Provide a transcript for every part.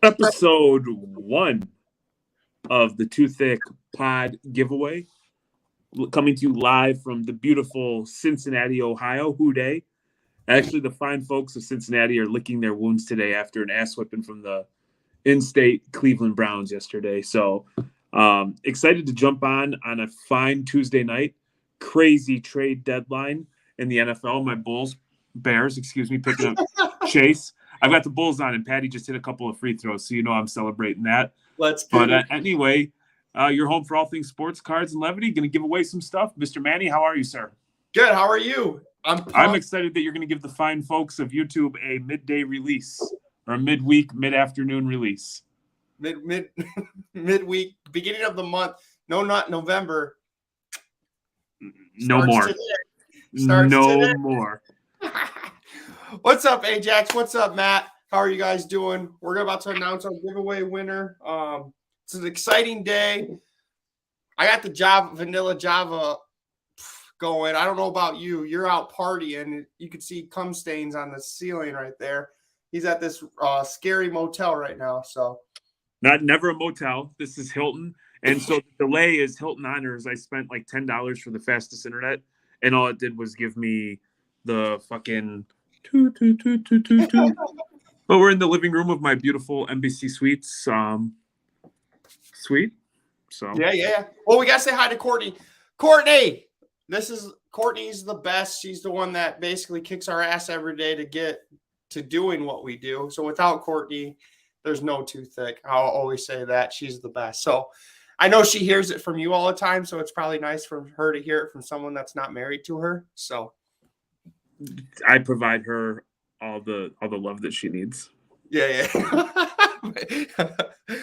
Episode 1 of the Too Thick Pod giveaway, coming to you live from the beautiful Cincinnati, Ohio. Hooday. Actually, the fine folks of Cincinnati are licking their wounds today after an ass whipping from the in-state Cleveland Browns yesterday. So excited to jump on a fine Tuesday night. Crazy trade deadline in the NFL. My Bears, picking up Chase. I've got the Bulls on, and Patty just hit a couple of free throws, so I'm celebrating that. Let's go. But anyway, you're home for all things sports, cards, and levity. Going to give away some stuff. Mr. Manny, how are you, sir? Good. How are you? I'm excited that you're going to give the fine folks of YouTube a midday release or a midweek, mid-afternoon release. Midweek, beginning of the month. No, not November. No more. No more. What's up, Ajax? What's up, Matt? How are you guys doing? We're about to announce our giveaway winner. It's an exciting day. I got the vanilla Java going. I don't know about you. You're out partying. You can see cum stains on the ceiling right there. He's at this scary motel right now. So, never a motel. This is Hilton. And so the delay is Hilton Honors. I spent like $10 for the fastest internet, and all it did was give me the fucking toot. But we're in the living room of my beautiful NBC Suites suite. So yeah. Well, we gotta say hi to Courtney. Courtney, Courtney's the best. She's the one that basically kicks our ass every day to get to doing what we do. So without Courtney, there's no Too Thick. I'll always say that she's the best. So I know she hears it from you all the time, so it's probably nice for her to hear it from someone that's not married to her. So I provide her all the love that she needs. Yeah.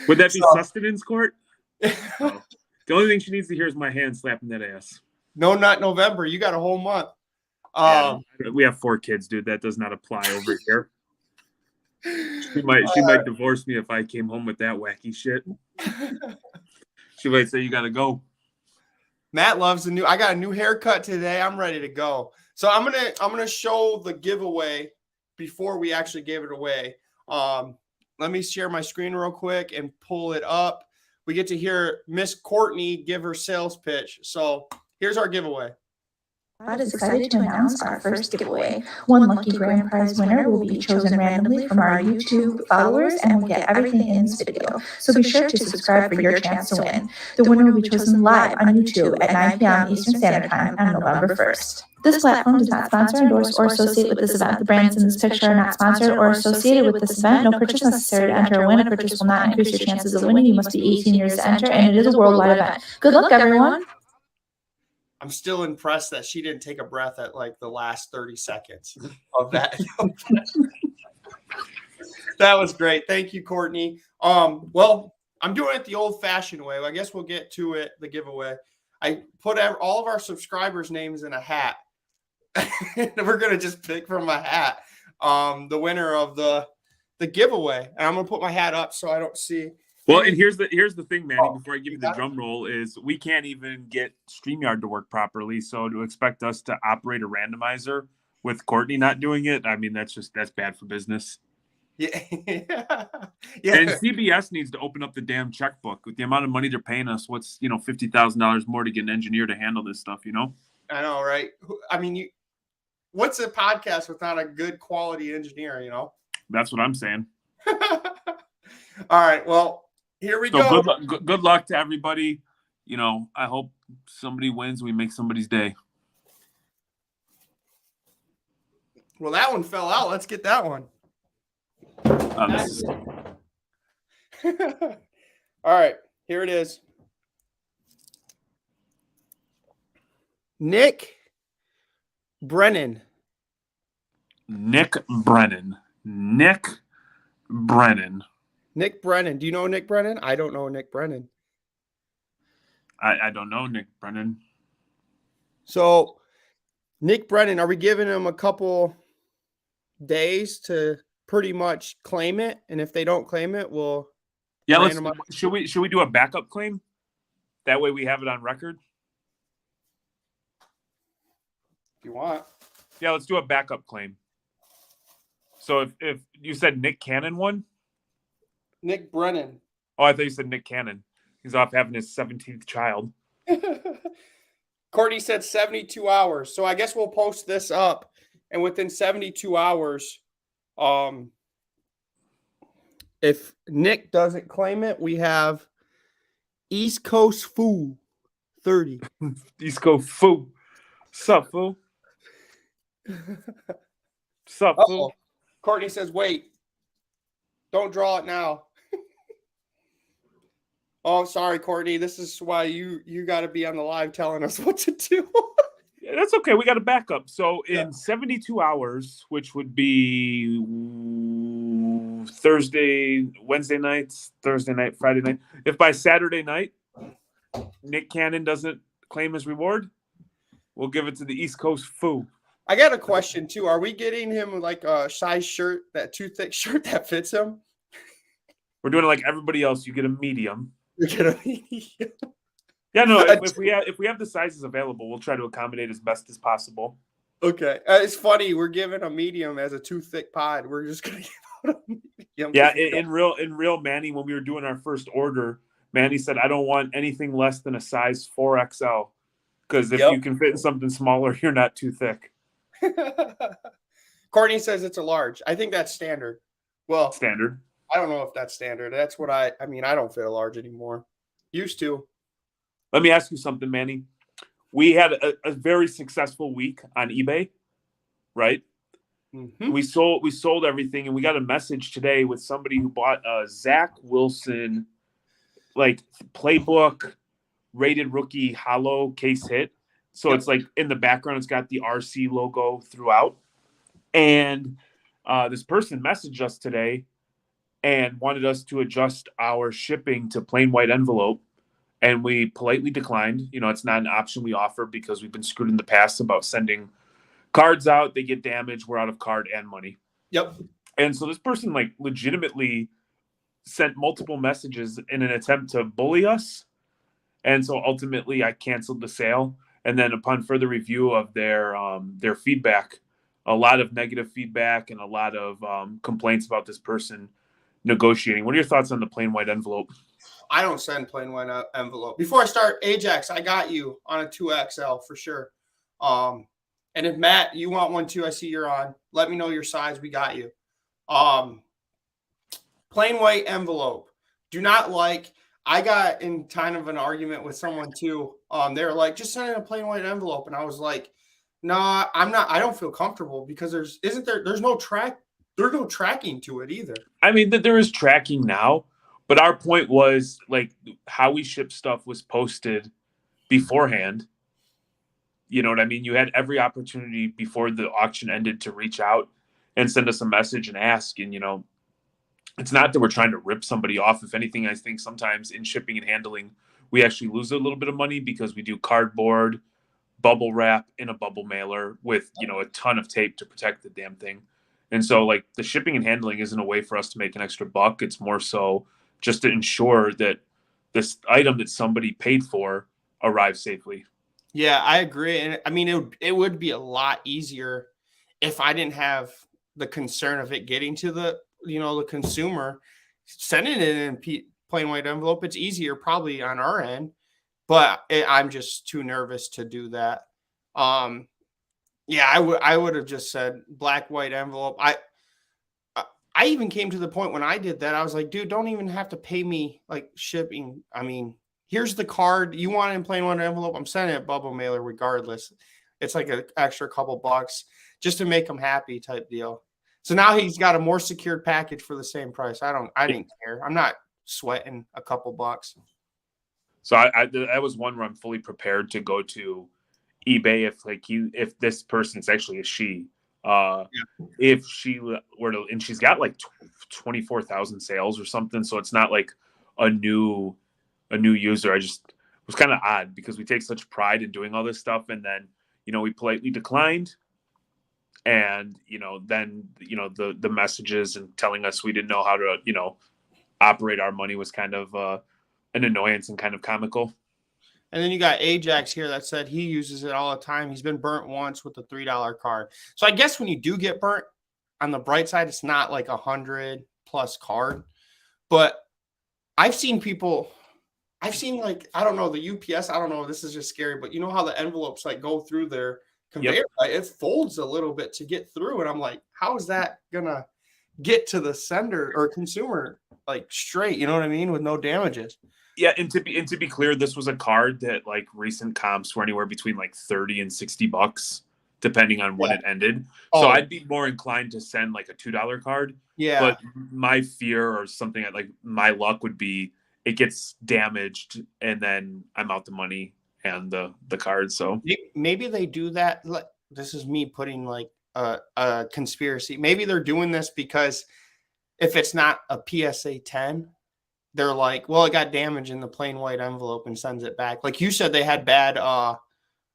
Would that be sustenance, Court? No. The only thing she needs to hear is my hand slapping that ass. No, not November. You got a whole month. We have 4 kids, dude. That does not apply over here. She might divorce me if I came home with that wacky shit. She might say you gotta go. Matt loves I got a new haircut today. I'm ready to go. So I'm gonna show the giveaway before we actually give it away. Let me share my screen real quick and pull it up. We get to hear Miss Courtney give her sales pitch. So here's our giveaway. Pod is excited to announce our first giveaway. One lucky grand prize winner will be chosen randomly from our YouTube followers and will get everything in this video. So be sure to subscribe for your chance to win. The winner will be chosen live on YouTube at 9 p.m. Eastern Standard Time on November 1st. This platform does not sponsor, endorse, or associate with this event. The brands in this picture are not sponsored or associated with this event. No purchase necessary to enter or win. A purchase will not increase your chances of winning. You must be 18 years to enter, and it is a worldwide event. Good luck, everyone. I'm still impressed that she didn't take a breath at like the last 30 seconds of that. That was great. Thank you, Courtney. Well, I'm doing it the old-fashioned way. I guess we'll get to it, the giveaway. I put all of our subscribers' names in a hat. We're going to just pick from a hat the winner of the giveaway. And I'm going to put my hat up so I don't see. Well, and here's the thing, Manny, before I give you the drum roll, is we can't even get StreamYard to work properly. So to expect us to operate a randomizer with Courtney not doing it, I mean, that's bad for business. Yeah. And CBS needs to open up the damn checkbook with the amount of money they're paying us. What's, $50,000 more to get an engineer to handle this stuff, I know, right? I mean, what's a podcast without a good quality engineer, That's what I'm saying. All right. Well, here we go. Good luck to everybody. I hope somebody wins. We make somebody's day. Well, that one fell out. Let's get that one. All right. Here it is. Nick Brennan. Nick Brennan. Nick Brennan. Do you know Nick Brennan? I don't know Nick Brennan. I don't know Nick Brennan. So, Nick Brennan, are we giving him a couple days to pretty much claim it? And if they don't claim it, we'll should we do a backup claim? That way we have it on record. If you want. Yeah, let's do a backup claim. So if you said Nick Cannon won? Nick Brennan. Oh, I thought you said Nick Cannon. He's off having his 17th child. Courtney said 72 hours. So I guess we'll post this up. And within 72 hours, if Nick doesn't claim it, we have East Coast Fool 30. East Coast Foo. Sup, fool? Sup, fool? Courtney says, wait. Don't draw it now. Oh, sorry, Courtney. This is why you got to be on the live telling us what to do. Yeah, that's okay. We got a backup. So in 72 hours, which would be Wednesday nights, Thursday night, Friday night. If by Saturday night, Nick Cannon doesn't claim his reward, we'll give it to the East Coast Foo. I got a question, too. Are we getting him like a size shirt, that too thick shirt that fits him? We're doing it like everybody else. You get a medium. You're kidding me? Yeah, no. If we have the sizes available, we'll try to accommodate as best as possible. Okay, it's funny. We're giving a medium as a too thick pod. We're just gonna give out a medium. Yeah, in real Manny, when we were doing our first order, Manny said, "I don't want anything less than a size 4XL, because if you can fit in something smaller, you're not too thick." Courtney says it's a large. I think that's standard. Well, Standard. I don't know if that's standard. That's what I mean, I don't fit a large anymore. Used to. Let me ask you something, Manny. We had a very successful week on eBay, right? Mm-hmm. We sold everything, and we got a message today with somebody who bought a Zach Wilson, like, playbook rated rookie hollow case hit. So it's like in the background, it's got the RC logo throughout. And this person messaged us today and wanted us to adjust our shipping to plain white envelope. And we politely declined. You know, it's not an option we offer because we've been screwed in the past about sending cards out. They get damaged. We're out of card and money. Yep. And so this person, like, legitimately sent multiple messages in an attempt to bully us. And so ultimately I canceled the sale. And then upon further review of their feedback, a lot of negative feedback and a lot of complaints about this person negotiating. What are your thoughts on the plain white envelope? I don't send plain white envelope. Before I start, Ajax, I got you on a 2XL for sure. And if Matt, you want one too, I see you're on. Let me know your size. We got you. Plain white envelope. Do not like. I got in kind of an argument with someone too. They were like, just send in a plain white envelope, and I was like, nah, I'm not. I don't feel comfortable because there's no tracking to it either. I mean, that there is tracking now, but our point was, like, how we ship stuff was posted beforehand. You know what I mean? You had every opportunity before the auction ended to reach out and send us a message and ask. And, you know, it's not that we're trying to rip somebody off. If anything, I think sometimes in shipping and handling, we actually lose a little bit of money because we do cardboard, bubble wrap in a bubble mailer with, you know, a ton of tape to protect the damn thing. And so, like, the shipping and handling isn't a way for us to make an extra buck. It's more so just to ensure that this item that somebody paid for arrives safely. Yeah, I agree. And I mean, it would be a lot easier if I didn't have the concern of it getting to the consumer. Sending it in plain white envelope, it's easier probably on our end, but I'm just too nervous to do that. Yeah, I would have just said black white envelope. I even came to the point when I did that, I was like, dude, don't even have to pay me like shipping. I mean, here's the card. You want it in plain white envelope? I'm sending it bubble mailer regardless. It's like an extra couple bucks just to make him happy type deal. So now he's got a more secured package for the same price. I didn't care. I'm not sweating a couple bucks. So that was one where I'm fully prepared to go to eBay if this person's actually a she. If she were to, and she's got like 24,000 sales or something, so it's not like a new user. I just was kind of odd because we take such pride in doing all this stuff, and then, you know, we politely declined, and, you know, then, you know, the messages and telling us we didn't know how to, you know, operate our money was kind of an annoyance and kind of comical. And then you got Ajax here that said he uses it all the time. He's been burnt once with the $3 card. So I guess when you do get burnt, on the bright side, it's not like 100+ card. But I've seen people. I've seen like I don't know the UPS. I don't know. This is just scary, but you know how the envelopes like go through their conveyor? Right? It folds a little bit to get through, and I'm like, how is that gonna get to the sender or consumer like straight? You know what I mean? With no damages. Yeah, and to be clear, this was a card that like recent comps were anywhere between like $30 and $60, depending on when it ended. So I'd be more inclined to send like a $2 card. Yeah. But my fear or something like my luck would be it gets damaged and then I'm out the money and the card. So maybe they do that. This is me putting like a conspiracy. Maybe they're doing this because if it's not a PSA 10, they're like, well, it got damaged in the plain white envelope and sends it back. Like you said, they had bad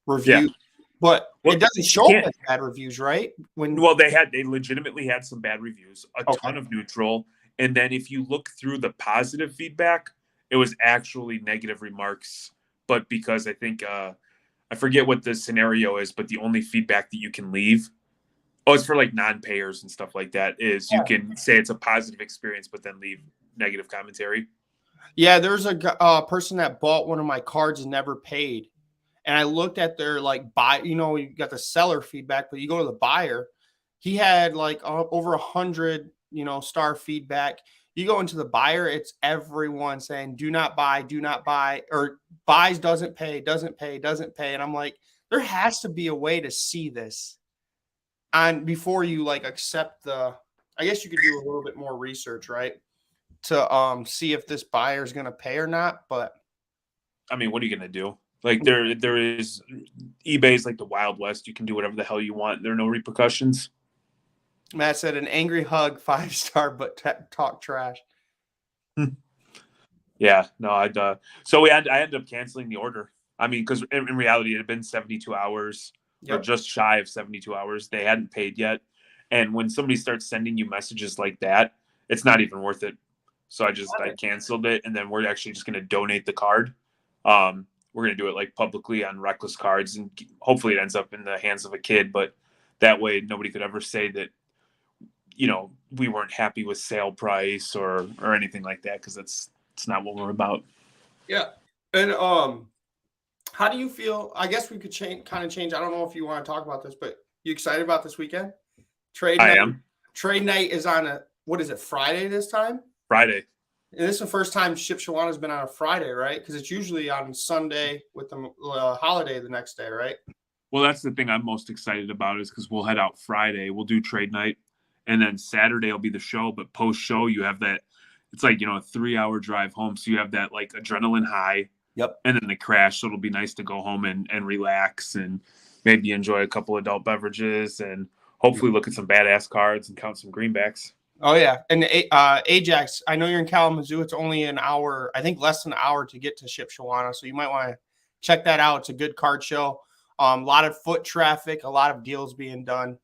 reviews, but it doesn't show up as bad reviews, right? They legitimately had some bad reviews, a ton of neutral. And then if you look through the positive feedback, it was actually negative remarks. But because I think, I forget what the scenario is, but the only feedback that you can leave, it's for like non-payers and stuff like that, is you can say it's a positive experience, but then leave negative commentary. Yeah, there's a person that bought one of my cards and never paid. And I looked at their like buy, you got the seller feedback, but you go to the buyer, he had like over 100, star feedback. You go into the buyer, it's everyone saying, do not buy, or buys, doesn't pay. And I'm like, there has to be a way to see this. And before you like accept I guess you could do a little bit more research, right? To see if this buyer is going to pay or not. But I mean, what are you going to do? Like there is eBay's like the Wild West. You can do whatever the hell you want. There are no repercussions. Matt said an angry hug, 5-star, but talk trash. Yeah, no, I ended up canceling the order. I mean, because in reality, it had been 72 hours or just shy of 72 hours. They hadn't paid yet. And when somebody starts sending you messages like that, it's not even worth it. So I canceled it, and then we're actually just going to donate the card. We're going to do it like publicly on Reckless Cards, and hopefully it ends up in the hands of a kid. But that way, nobody could ever say that, we weren't happy with sale price or anything like that, because it's not what we're about. Yeah, and how do you feel? I guess we could change. I don't know if you want to talk about this, but you excited about this weekend? Trade night. I am. Trade night is on Friday this time? Friday. And this is the first time Shipshewana has been on a Friday, right? Because it's usually on Sunday with the holiday the next day, right? Well, that's the thing I'm most excited about, is because we'll head out Friday. We'll do trade night, and then Saturday will be the show. But post-show, you have that. It's like, a 3-hour drive home. So you have that like adrenaline high. Yep. And then the crash. So it'll be nice to go home and relax and maybe enjoy a couple adult beverages and hopefully look at some badass cards and count some greenbacks. Oh, yeah. And Ajax, I know you're in Kalamazoo. It's only an hour, I think less than an hour to get to Shipshewana. So you might want to check that out. It's a good card show. A lot of foot traffic, a lot of deals being done.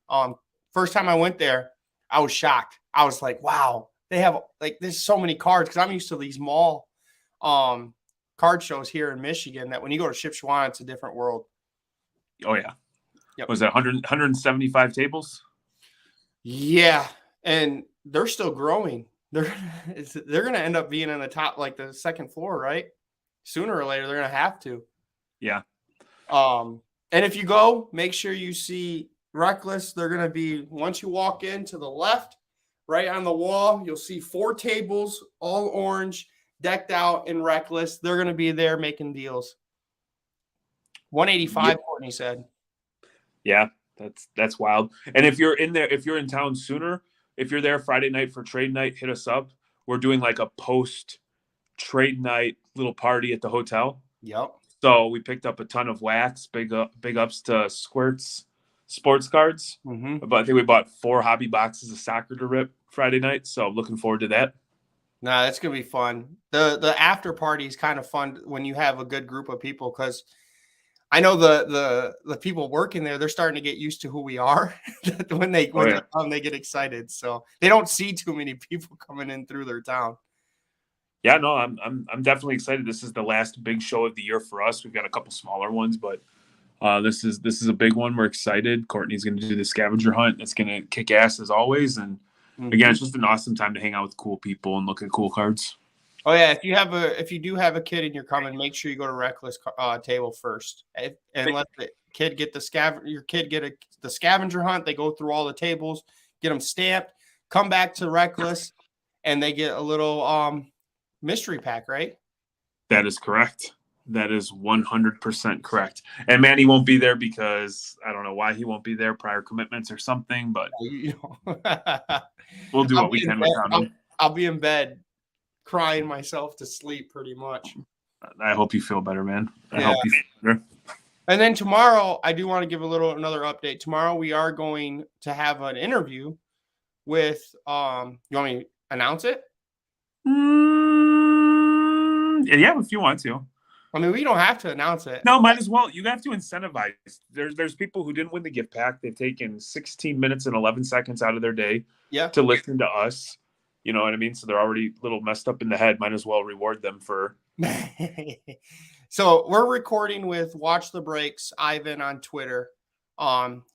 First time I went there, I was shocked. I was like, wow, they have there's so many cards, because I'm used to these mall card shows here in Michigan that when you go to Shipshewana, it's a different world. Oh, yeah. Yep. Was that 175 tables? Yeah. And they're still growing. They're going to end up being on the top, like the second floor, right? Sooner or later, they're going to have to. Yeah. And if you go, make sure you see Reckless. They're going to be, once you walk in to the left, right on the wall, you'll see 4 tables, all orange, decked out in Reckless. They're going to be there making deals. 185, yep. Courtney said. Yeah, that's wild. And if you're in town sooner, if you're there Friday night for trade night, hit us up. We're doing like a post trade night little party at the hotel. Yep. So we picked up a ton of wax. Big ups to Squirts sports cards. Mm-hmm. But I think we bought 4 hobby boxes of soccer to rip Friday night. So looking forward to that. Nah, that's gonna be fun. The after party is kind of fun when you have a good group of people, because I know the people working there, they're starting to get used to who we are when they come, they get excited. So they don't see too many people coming in through their town. Yeah, no, I'm definitely excited. This is the last big show of the year for us. We've got a couple smaller ones, but this is a big one. We're excited. Courtney's going to do the scavenger hunt. It's going to kick ass as always. And again, it's just an awesome time to hang out with cool people and look at cool cards. Oh yeah, if you do have a kid and you're coming, make sure you go to Reckless table first, and let the kid get the the scavenger hunt. They go through all the tables, get them stamped, come back to Reckless, and they get a little mystery pack, right? That is correct. That is 100% correct. And Manny won't be there because I don't know why he won't be there, prior commitments or something, but we'll do what we can without him. I'll be in bed crying myself to sleep pretty much. I hope you feel better, man. I hope you feel better. And then tomorrow, I do want to give another update. Tomorrow we are going to have an interview with you want me to announce it? Yeah, if you want to. I mean, we don't have to announce it. No, might as well. You have to incentivize. There's people who didn't win the gift pack. They've taken 16 minutes and 11 seconds out of their day to listen to us. You know what I mean? So they're already a little messed up in the head. Might as well reward them for. So we're recording with Watch the Breaks, Ivan, on Twitter.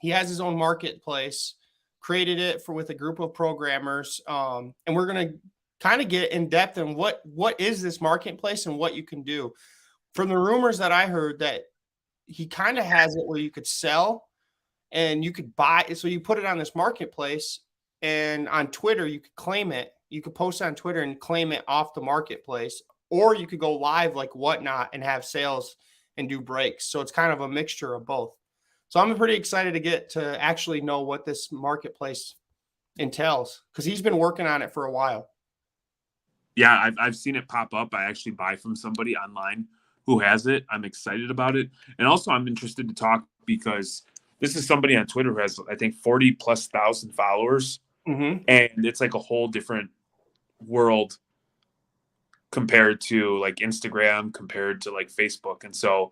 He has his own marketplace, created it with a group of programmers. And we're going to kind of get in depth in what is this marketplace and what you can do. From the rumors that I heard, that he kind of has it where you could sell and you could buy. So you put it on this marketplace, and on Twitter, you could claim it. You could post it on Twitter and claim it off the marketplace, or you could go live like Whatnot and have sales and do breaks. So it's kind of a mixture of both. So I'm pretty excited to get to actually know what this marketplace entails, because he's been working on it for a while. Yeah, I've seen it pop up. I actually buy from somebody online who has it. I'm excited about it. And also I'm interested to talk because this is somebody on Twitter who has, I think, 40,000+ followers. Mm-hmm. And it's like a whole different world compared to like Instagram, compared to like Facebook. And so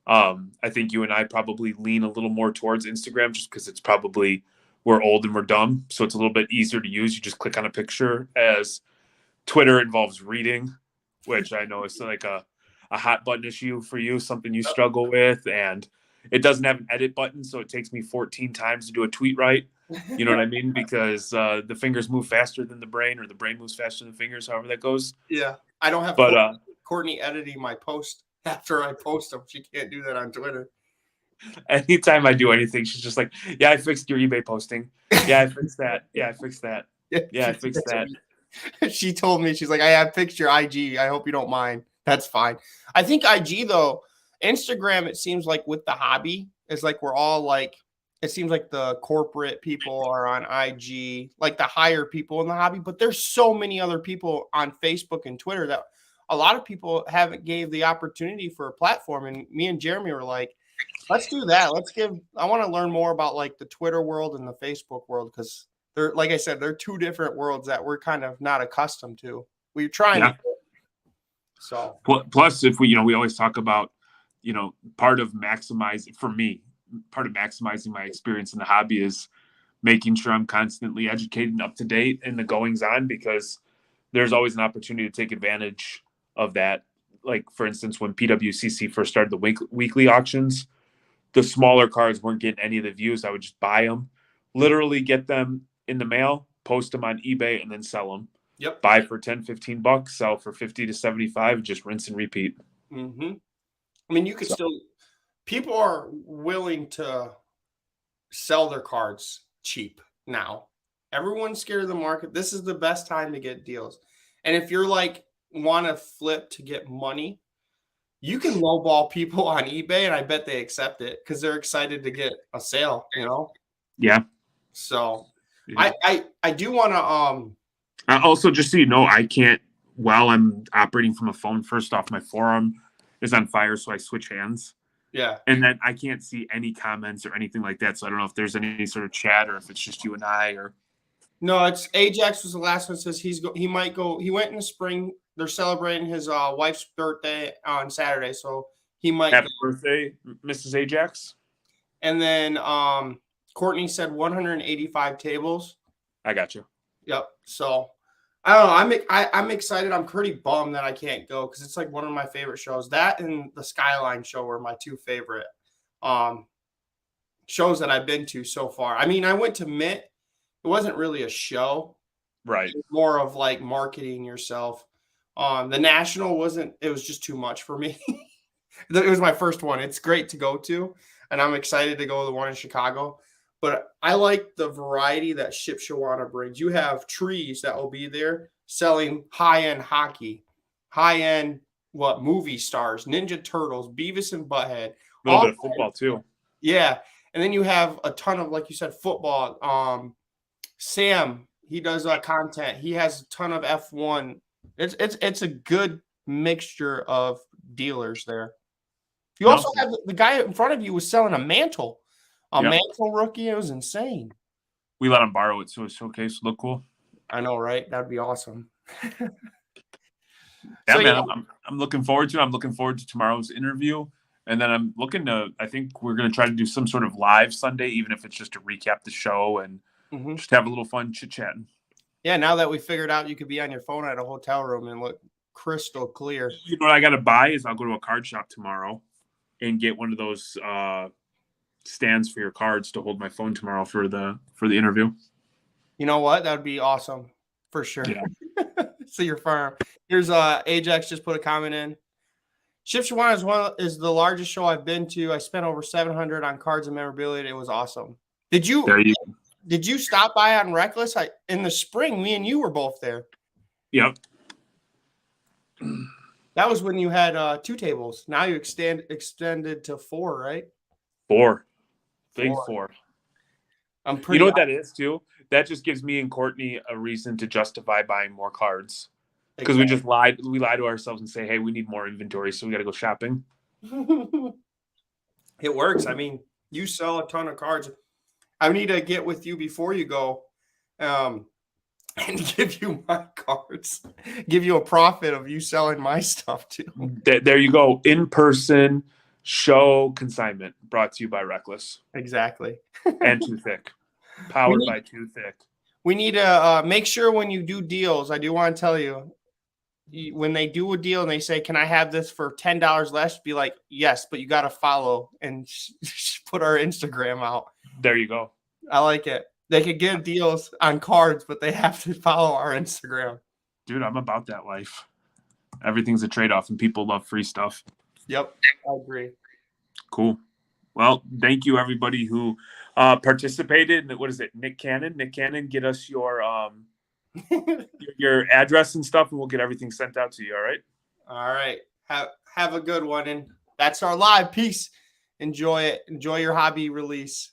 I think you and I probably lean a little more towards Instagram just because it's probably we're old and we're dumb. So it's a little bit easier to use. You just click on a picture, as Twitter involves reading, which I know is like a hot button issue for you, something you struggle with. And it doesn't have an edit button. So it takes me 14 times to do a tweet right. You know what I mean? Because the fingers move faster than the brain, or the brain moves faster than the fingers, however that goes. Yeah. I don't have Courtney editing my post after I post them. She can't do that on Twitter. Anytime I do anything, she's just like, yeah, I fixed your eBay posting. Yeah, I fixed that. Yeah, I fixed that. Yeah, I fixed that. She told me, she's like, I have fixed your IG. I hope you don't mind. That's fine. I think IG, though, Instagram, it seems like with the hobby, is like we're all like, it seems like the corporate people are on IG, like the higher people in the hobby. But there's so many other people on Facebook and Twitter that a lot of people haven't gave the opportunity for a platform. And me and Jeremy were like, let's do that. I want to learn more about like the Twitter world and the Facebook world, because they're, like I said, they're two different worlds that we're kind of not accustomed to. We're trying to. So plus, if we always talk about, part of maximizing my experience in the hobby is making sure I'm constantly educated and up to date in the goings on, because there's always an opportunity to take advantage of that. Like, for instance, when PWCC first started the weekly auctions, the smaller cards weren't getting any of the views. I would just buy them, literally get them in the mail, post them on eBay, and then sell them. Yep. Buy for $10-15, sell for $50 to $75, just rinse and repeat. Mm-hmm. I mean, you could still, people are willing to sell their cards cheap now. Everyone's scared of the market. This is the best time to get deals. And if you're like, want to flip to get money, you can lowball people on eBay, and I bet they accept it because they're excited to get a sale, Yeah. So yeah. I do want to also, just so you know, I can't, while I'm operating from a phone, first off, my forearm is on fire, so I switch hands. Yeah. And then I can't see any comments or anything like that. So I don't know if there's any sort of chat, or if it's just you and I, or. No, it's Ajax was the last one. Says he might go. He went in the spring. They're celebrating his wife's birthday on Saturday, so he might. Happy birthday, Mrs. Ajax. And then Courtney said 185 tables. I got you. Yep. So I don't know. I'm excited. I'm pretty bummed that I can't go, because it's like one of my favorite shows. That and the Skyline show were my two favorite shows that I've been to so far. I mean, I went to MIT. It wasn't really a show. Right. It was more of like marketing yourself. The National wasn't. It was just too much for me. It was my first one. It's great to go to, and I'm excited to go to the one in Chicago. But I like the variety that Shipshewana brings. You have trees that will be there selling high-end hockey, high-end movie stars, Ninja Turtles, Beavis and Butthead. A little bit of football too. Yeah. And then you have a ton of, like you said, football. Sam, he does content. He has a ton of F1. It's a good mixture of dealers there. You also have the guy in front of you was selling a mantle. Mantle rookie. It was insane. We let him borrow it, so his showcase look cool. I know, right? That'd be awesome. Yeah, man. I'm looking forward to it. I'm looking forward to tomorrow's interview. And then I'm looking to, I think we're going to try to do some sort of live Sunday, even if it's just to recap the show and just have a little fun chit-chatting. Yeah, now that we figured out you could be on your phone at a hotel room and look crystal clear. You know what I got to buy is I'll go to a card shop tomorrow and get one of those stands for your cards to hold my phone tomorrow for the interview. You know what? That would be awesome for sure. Yeah. See your farm. Here's Ajax just put a comment in. Shipshewana is the largest show I've been to. I spent over $700 on cards and memorabilia. It was awesome. Did you stop by on Reckless? In the spring, me and you were both there. Yep. That was when you had 2 tables. Now you extended to 4, right? 4. Big 4. I'm pretty. You know what that is too? That just gives me and Courtney a reason to justify buying more cards. Because we just lie to ourselves and say, hey, we need more inventory, so we got to go shopping. It works. I mean, you sell a ton of cards. I need to get with you before you go and give you my cards. Give you a profit of you selling my stuff too. There you go. In-person show consignment brought to you by Reckless. Exactly. And Too Thick. Powered by Too Thick. We need to make sure when you do deals, I do want to tell you, when they do a deal and they say, can I have this for $10 less? Be like, yes, but you got to follow and put our Instagram out. There you go. I like it. They could get deals on cards, but they have to follow our Instagram. Dude, I'm about that life. Everything's a trade-off and people love free stuff. Yep, I agree. Cool. Well, thank you everybody who participated. What is it? Nick Cannon, get us your your address and stuff, and we'll get everything sent out to you. All right. All right. Have a good one, and that's our live. Peace. Enjoy it. Enjoy your hobby release.